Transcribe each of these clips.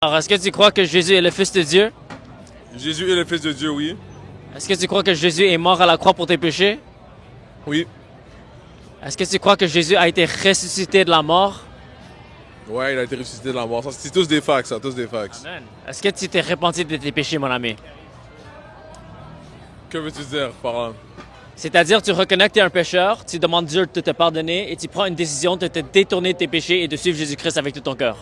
Alors, est-ce que tu crois que Jésus est le Fils de Dieu? Jésus est le Fils de Dieu, oui. Est-ce que tu crois que Jésus est mort à la croix pour tes péchés? Oui. Est-ce que tu crois que Jésus a été ressuscité de la mort? Ouais, il a été ressuscité de la mort. Ça, c'est tous des facts, ça, tous des facts. Amen. Est-ce que tu t'es repenti de tes péchés, mon ami? Que veux-tu dire par là? C'est-à-dire, tu reconnais que tu es un pécheur, tu demandes Dieu de te pardonner et tu prends une décision de te détourner de tes péchés et de suivre Jésus-Christ avec tout ton cœur.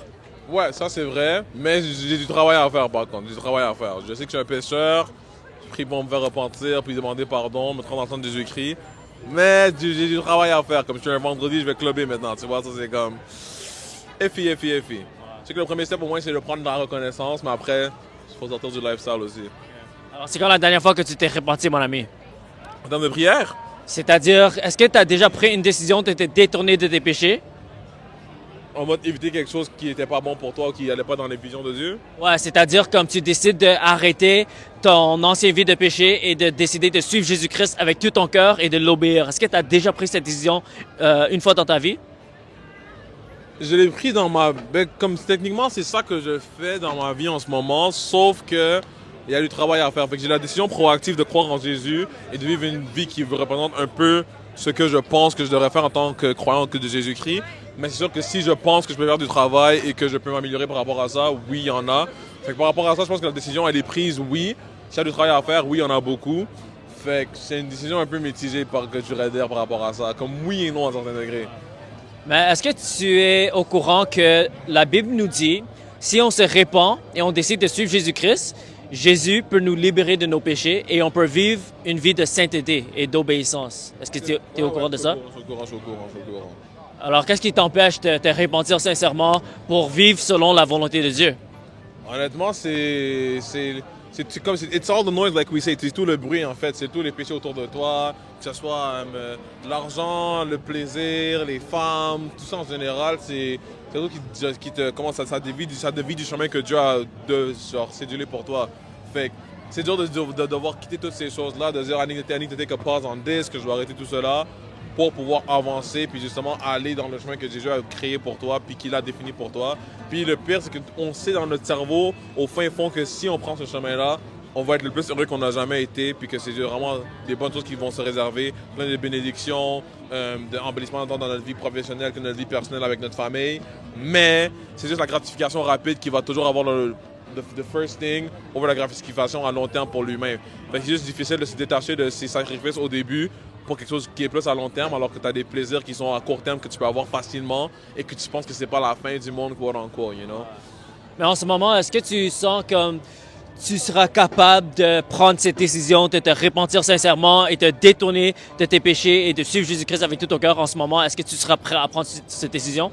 Ouais, ça c'est vrai, mais j'ai du travail à faire par contre. J'ai du travail à faire. Je sais que je suis un pécheur, je prie pour me faire repentir, puis demander pardon, me rendre dans le temps de Jésus-Christ. Mais j'ai du travail à faire. Comme je suis un vendredi, je vais clubber maintenant, tu vois, ça c'est comme... Effi. Je sais que le premier step au moins c'est de prendre de la reconnaissance, mais après, il faut sortir du lifestyle aussi. Alors, c'est quand la dernière fois que tu t'es repenti, mon ami? En termes de prière, C'est-à-dire, est-ce que tu as déjà pris une décision de te détourner de tes péchés? en mode éviter quelque chose qui n'était pas bon pour toi ou qui n'allait pas dans les visions de Dieu. Ouais, c'est-à-dire comme tu décides d'arrêter ton ancienne vie de péché et de décider de suivre Jésus-Christ avec tout ton cœur et de l'obéir. Est-ce que tu as déjà pris cette décision une fois dans ta vie? Je l'ai pris dans ma... Ben, comme techniquement, c'est ça que je fais dans ma vie en ce moment, sauf que il y a du travail à faire. Fait que j'ai la décision proactive de croire en Jésus et de vivre une vie qui représente un peu ce que je pense que je devrais faire en tant que croyant que de Jésus-Christ. Mais c'est sûr que si je pense que je peux faire du travail et que je peux m'améliorer par rapport à ça, oui, il y en a. Fait que par rapport à ça, je pense que la décision, elle est prise, oui. S'il y a du travail à faire, oui, il y en a beaucoup. Fait que c'est une décision un peu mitigée que je dire par rapport à ça. Comme oui et non à un certain degré. Mais est-ce que tu es au courant que la Bible nous dit, si on se répand et on décide de suivre Jésus-Christ, Jésus peut nous libérer de nos péchés et on peut vivre une vie de sainteté et d'obéissance. Est-ce que tu es au courant de ça? Je suis au courant. Alors, qu'est-ce qui t'empêche de te repentir sincèrement pour vivre selon la volonté de Dieu? Honnêtement, comme it's all the noise like we say, c'est tout le bruit en fait, c'est tous les péchés autour de toi, que ce soit l'argent, le plaisir, les femmes, tout ça en général, c'est tout qui te commence ça dévie du chemin que Dieu a cédulé pour toi. Fait que c'est dur de devoir quitter toutes ces choses-là, de dire I need to take a pause on this, que je dois arrêter tout cela pour pouvoir avancer puis justement aller dans le chemin que Jésus a créé pour toi puis qu'il a défini pour toi. Puis le pire, c'est qu'on sait dans notre cerveau, au fin fond, que si on prend ce chemin-là, on va être le plus heureux qu'on n'a jamais été puis que c'est vraiment des bonnes choses qui vont se réserver, plein de bénédictions, d'embellissements dans notre vie professionnelle que notre vie personnelle avec notre famille. Mais c'est juste la gratification rapide qui va toujours avoir the first thing over la gratification à long terme pour l'humain. Fait que c'est juste difficile de se détacher de ces sacrifices au début pour quelque chose qui est plus à long terme, alors que tu as des plaisirs qui sont à court terme que tu peux avoir facilement et que tu penses que c'est pas la fin du monde, quote unquote, you know? Mais en ce moment, est-ce que tu sens comme tu seras capable de prendre cette décision, de te repentir sincèrement et te détourner de tes péchés et de suivre Jésus-Christ avec tout ton cœur en ce moment? Est-ce que tu seras prêt à prendre cette décision?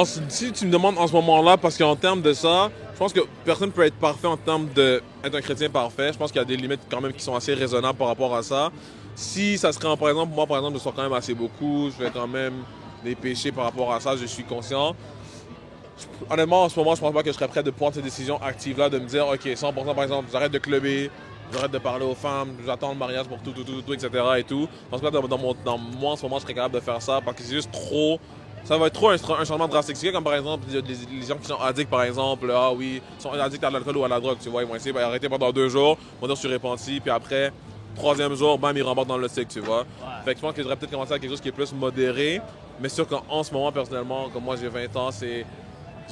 Si tu me demandes en ce moment-là, parce qu'en termes de ça, je pense que personne ne peut être parfait en termes d'être un chrétien parfait. Je pense qu'il y a des limites quand même qui sont assez raisonnables par rapport à ça. Si ça serait, par exemple, moi, par exemple, je sors quand même assez beaucoup, je fais quand même des péchés par rapport à ça, je suis conscient. Honnêtement, en ce moment, je pense pas que je serais prêt de prendre cette décision active-là, de me dire, OK, 100%, par exemple, j'arrête de clubber, j'arrête de parler aux femmes, j'attends le mariage pour tout, etc. et tout. Je pense pas que dans moi, en ce moment, je serais capable de faire ça parce que c'est juste trop... Ça va être trop un changement drastique. C'est comme par exemple les gens qui sont addicts, par exemple, ah oui, sont addicts à l'alcool ou à la drogue, tu vois, ils vont essayer d'arrêter pendant 2 jours, ils vont dire je suis repenti, puis après, 3e jour, bam, ils rembarquent dans le cycle, tu vois. Fait que je pense que je devrais peut-être commencer à quelque chose qui est plus modéré, mais sûr qu'en ce moment, personnellement, comme moi j'ai 20 ans, c'est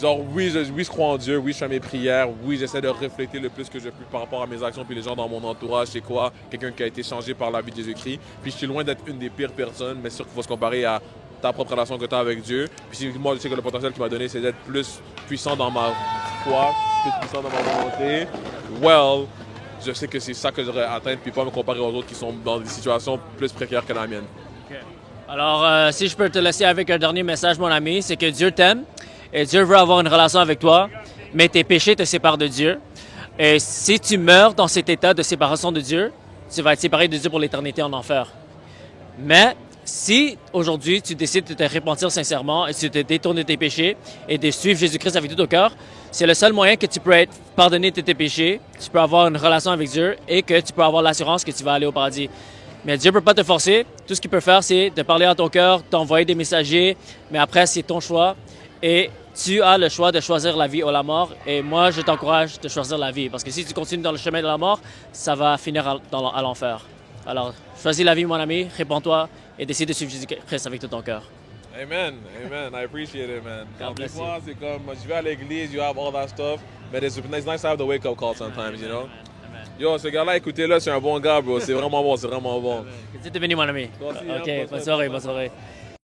genre oui, je crois en Dieu, oui, je fais mes prières, oui, j'essaie de refléter le plus que je peux par rapport à mes actions, puis les gens dans mon entourage, c'est quoi, quelqu'un qui a été changé par la vie de Jésus-Christ. Puis je suis loin d'être une des pires personnes, mais sûr qu'il faut se comparer à ta propre relation que tu as avec Dieu. Puis moi, je sais que le potentiel qu'il m'a donné, c'est d'être plus puissant dans ma foi, plus puissant dans ma volonté. Well, je sais que c'est ça que j'aurais atteindre, puis pas me comparer aux autres qui sont dans des situations plus précaires que la mienne. Okay. Alors, si je peux te laisser avec un dernier message, mon ami, c'est que Dieu t'aime et Dieu veut avoir une relation avec toi, mais tes péchés te séparent de Dieu. Et si tu meurs dans cet état de séparation de Dieu, tu vas être séparé de Dieu pour l'éternité en enfer. Mais si aujourd'hui tu décides de te repentir sincèrement et de te détourner de tes péchés et de suivre Jésus-Christ avec tout ton cœur, c'est le seul moyen que tu peux être pardonné de tes péchés, tu peux avoir une relation avec Dieu et que tu peux avoir l'assurance que tu vas aller au paradis. Mais Dieu ne peut pas te forcer. Tout ce qu'il peut faire, c'est de parler à ton cœur, t'envoyer des messagers, mais après, c'est ton choix et tu as le choix de choisir la vie ou la mort. Et moi, je t'encourage de choisir la vie. Parce que si tu continues dans le chemin de la mort, ça va finir à l'enfer. Alors, choisis la vie, mon ami, réponds-toi et décide de suivre Jésus-Christ avec tout ton cœur. Amen, amen. I appreciate it, man. God Des bless you. fois, c'est comme, tu vas à l'église, you have all that stuff, mais it's nice to have the wake-up call sometimes, you know? Amen. Yo, ce gars-là, écoutez-le, c'est un bon gars, bro. C'est vraiment bon, c'est vraiment bon. Que Dieu te bénisse, mon ami. Toi aussi, hein, OK, bonne bonne soirée. soirée, bonne soirée.